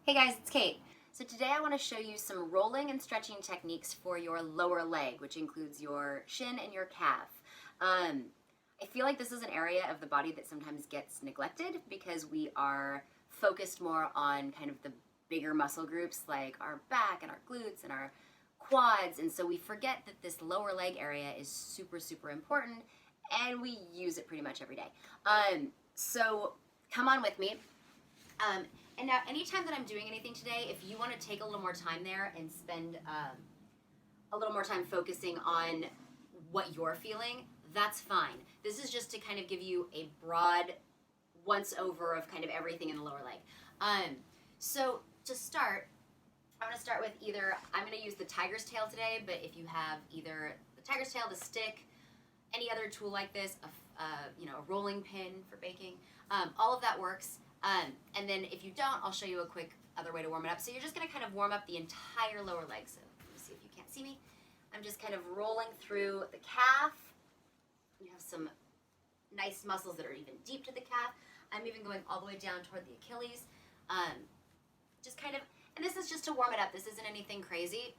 Hey guys, it's Kate. So today I want to show you some rolling and stretching techniques for your lower leg, which includes your shin and your calf. I feel like this is an area of the body that sometimes gets neglected because we are focused more on kind of the bigger muscle groups like our back and our glutes and our quads, and so we forget that this lower leg area is super, super important, and we use it pretty much every day. So come on with me. And now, anytime that I'm doing anything today, if you want to take a little more time there and spend a little more time focusing on what you're feeling, that's fine. This is just to kind of give you a broad once over of kind of everything in the lower leg. So to start, I'm going to start with I'm going to use the tiger's tail today, but if you have either the tiger's tail, the stick, any other tool like this, a rolling pin for baking, all of that works. And then if you don't, I'll show you a quick other way to warm it up. So you're just going to kind of warm up the entire lower leg. So let me see if you can't see me. I'm just kind of rolling through the calf. You have some nice muscles that are even deep to the calf. I'm even going all the way down toward the Achilles. Just kind of, and this is just to warm it up. This isn't anything crazy.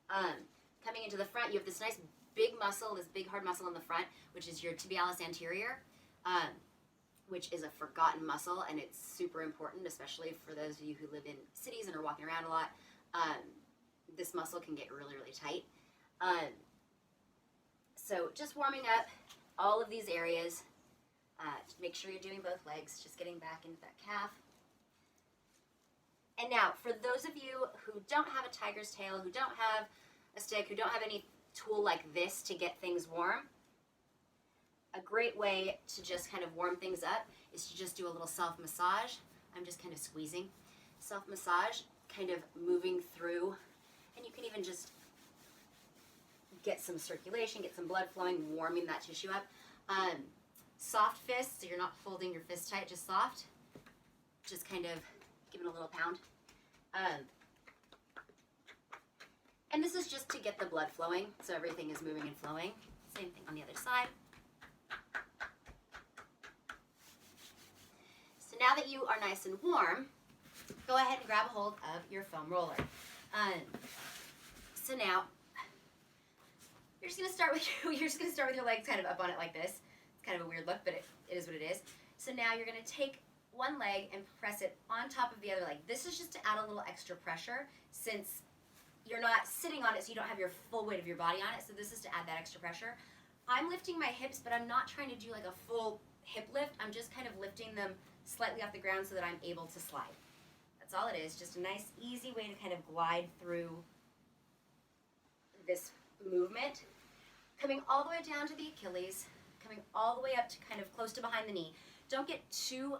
Coming into the front, you have this nice big muscle, this big hard muscle in the front, which is your tibialis anterior. Which is a forgotten muscle, and it's super important, especially for those of you who live in cities and are walking around a lot. This muscle can get really, really tight. So just warming up all of these areas. Make sure you're doing both legs, just getting back into that calf. And now, for those of you who don't have a tiger's tail, who don't have a stick, who don't have any tool like this to get things warm, a great way to just kind of warm things up is to just do a little self-massage. I'm just kind of squeezing. Self-massage, kind of moving through, and you can even just get some circulation, get some blood flowing, warming that tissue up. Soft fists, so you're not holding your fist tight, just soft. Just kind of giving a little pound. And this is just to get the blood flowing, so everything is moving and flowing. Same thing on the other side. Now that you are nice and warm, go ahead and grab a hold of your foam roller. So now you're just gonna start with your legs kind of up on it like this. It's kind of a weird look, but it is what it is. So now you're gonna take one leg and press it on top of the other leg. This is just to add a little extra pressure since you're not sitting on it, so you don't have your full weight of your body on it. So this is to add that extra pressure. I'm lifting my hips, but I'm not trying to do like a full hip lift. I'm just kind of lifting them slightly off the ground so that I'm able to slide. That's all it is, just a nice, easy way to kind of glide through this movement. Coming all the way down to the Achilles, coming all the way up to kind of close to behind the knee. Don't get too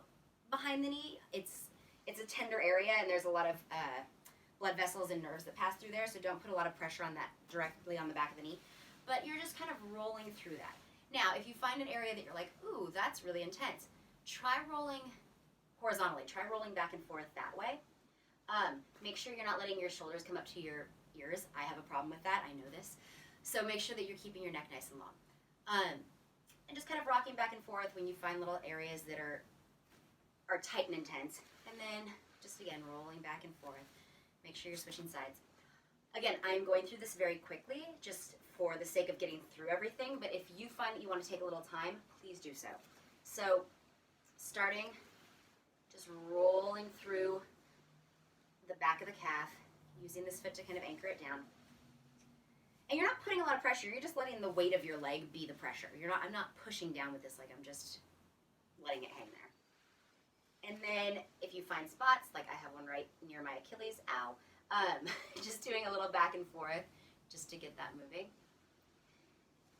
behind the knee. It's a tender area, and there's a lot of blood vessels and nerves that pass through there, so don't put a lot of pressure on that directly on the back of the knee. But you're just kind of rolling through that. Now, if you find an area that you're like, ooh, that's really intense, try rolling horizontally. Try rolling back and forth that way. Make sure you're not letting your shoulders come up to your ears. I have a problem with that. I know this. So make sure that you're keeping your neck nice and long. And just kind of rocking back and forth when you find little areas that are tight and intense. And then just again, rolling back and forth. Make sure you're switching sides. Again, I'm going through this very quickly just for the sake of getting through everything. But if you find that you want to take a little time, please do so. So starting, just rolling through the back of the calf, using this foot to kind of anchor it down. And you're not putting a lot of pressure, you're just letting the weight of your leg be the pressure. I'm not pushing down with this leg, I'm just letting it hang there. And then if you find spots, like I have one right near my Achilles, ow, just doing a little back and forth just to get that moving.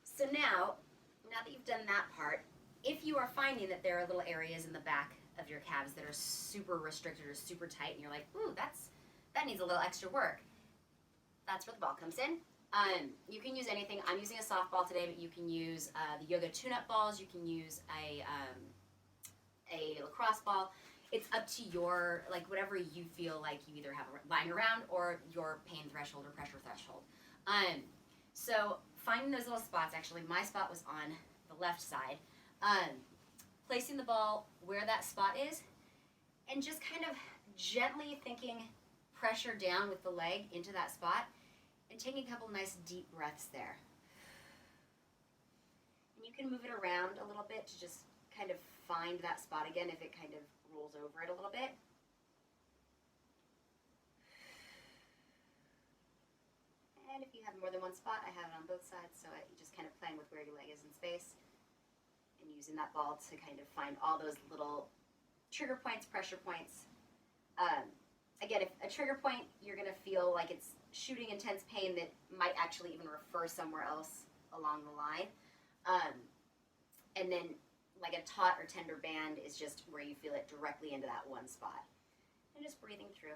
So now that you've done that part, if you are finding that there are little areas in the back of your calves that are super restricted or super tight, and you're like, ooh, that needs a little extra work, that's where the ball comes in. You can use anything. I'm using a softball today, but you can use the yoga tune-up balls. You can use a lacrosse ball. It's up to your, like, whatever you feel like you either have lying around or your pain threshold or pressure threshold. So finding those little spots, actually, my spot was on the left side. Placing the ball where that spot is, and just kind of gently thinking pressure down with the leg into that spot, and taking a couple nice deep breaths there. And you can move it around a little bit to just kind of find that spot again if it kind of rolls over it a little bit. And if you have more than one spot, I have it on both sides, so you just kind of playing with where your leg is in space and using that ball to kind of find all those little trigger points, pressure points. Again, if a trigger point, you're going to feel like it's shooting intense pain that might actually even refer somewhere else along the line. And then like a taut or tender band is just where you feel it directly into that one spot. And just breathing through.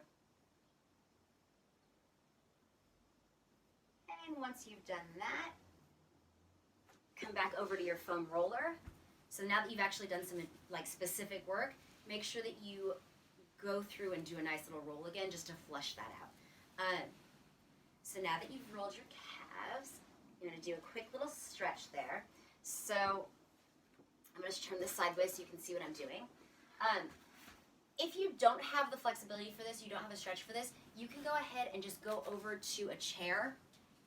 And once you've done that, come back over to your foam roller. So now that you've actually done some like specific work, make sure that you go through and do a nice little roll again just to flush that out. So now that you've rolled your calves, you're going to do a quick little stretch there. So I'm going to turn this sideways so you can see what I'm doing. If you don't have the flexibility for this, you don't have a stretch for this, you can go ahead and just go over to a chair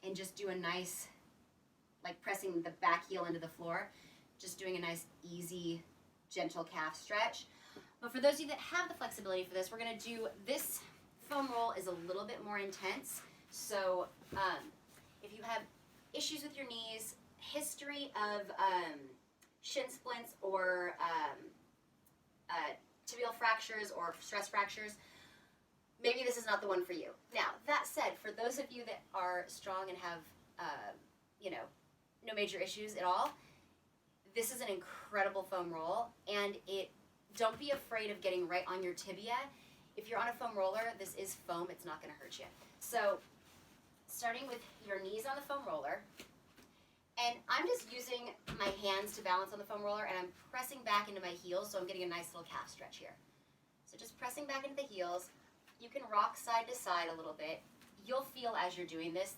and just do a nice, like pressing the back heel into the floor, just doing a nice, easy, gentle calf stretch. But for those of you that have the flexibility for this, we're going to do this foam roll is a little bit more intense. So if you have issues with your knees, history of shin splints or tibial fractures or stress fractures, maybe this is not the one for you. Now, that said, for those of you that are strong and have, no major issues at all, this is an incredible foam roll, and don't be afraid of getting right on your tibia. If you're on a foam roller, this is foam, it's not going to hurt you. So, starting with your knees on the foam roller, and I'm just using my hands to balance on the foam roller, and I'm pressing back into my heels, so I'm getting a nice little calf stretch here. So just pressing back into the heels. You can rock side to side a little bit. You'll feel as you're doing this,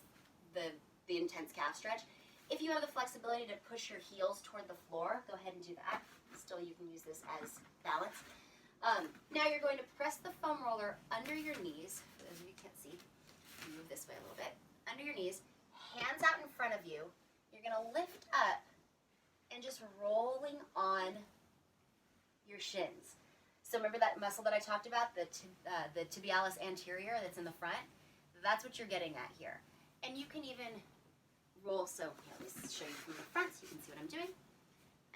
the intense calf stretch. If you have the flexibility to push your heels toward the floor, go ahead and do that. Still, you can use this as balance. Now you're going to press the foam roller under your knees. For those of you who can't see, move this way a little bit. Under your knees, hands out in front of you. You're going to lift up and just rolling on your shins. So remember that muscle that I talked about, the tibialis anterior that's in the front? That's what you're getting at here. And you can even roll, so here, let me show you from the front so you can see what I'm doing.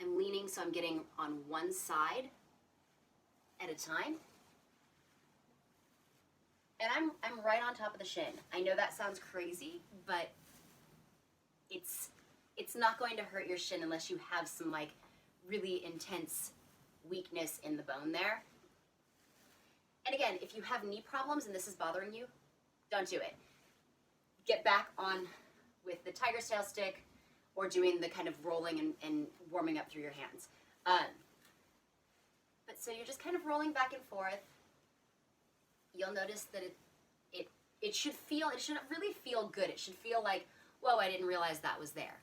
I'm leaning, so I'm getting on one side at a time. And I'm right on top of the shin. I know that sounds crazy, but it's not going to hurt your shin unless you have some like really intense weakness in the bone there. And again, if you have knee problems and this is bothering you, don't do it. Get back on with the tiger's tail stick or doing the kind of rolling and warming up through your hands. But so you're just kind of rolling back and forth. You'll notice that it should really feel good. It should feel like, whoa, I didn't realize that was there.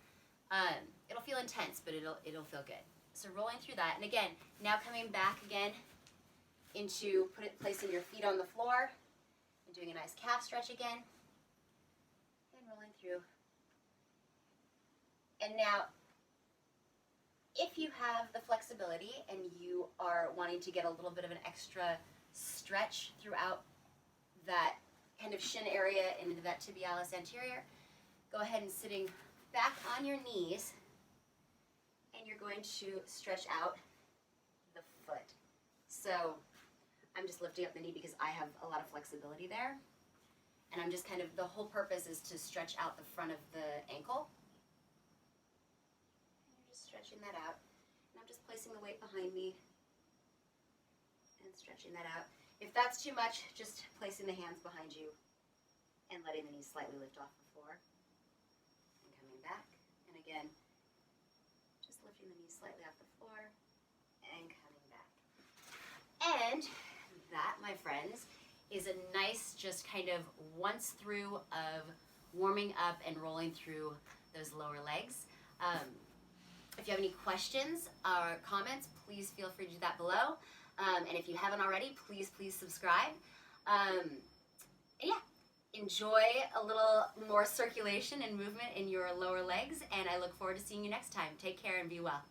It'll feel intense, but it'll feel good. So rolling through that, and again, now coming back again into placing your feet on the floor and doing a nice calf stretch again, and rolling through. And now, if you have the flexibility and you are wanting to get a little bit of an extra stretch throughout that kind of shin area and into that tibialis anterior, go ahead and sitting back on your knees, and you're going to stretch out the foot. So I'm just lifting up the knee because I have a lot of flexibility there. And I'm just kind of, the whole purpose is to stretch out the front of the ankle. And you're just stretching that out. And I'm just placing the weight behind me and stretching that out. If that's too much, just placing the hands behind you and letting the knees slightly lift off the floor. And coming back. And again, just lifting the knees slightly off the floor and coming back. And that, my friends, is a nice just kind of once through of warming up and rolling through those lower legs. If you have any questions or comments, please feel free to do that below. And if you haven't already, please subscribe. And yeah, enjoy a little more circulation and movement in your lower legs, and I look forward to seeing you next time. Take care and be well.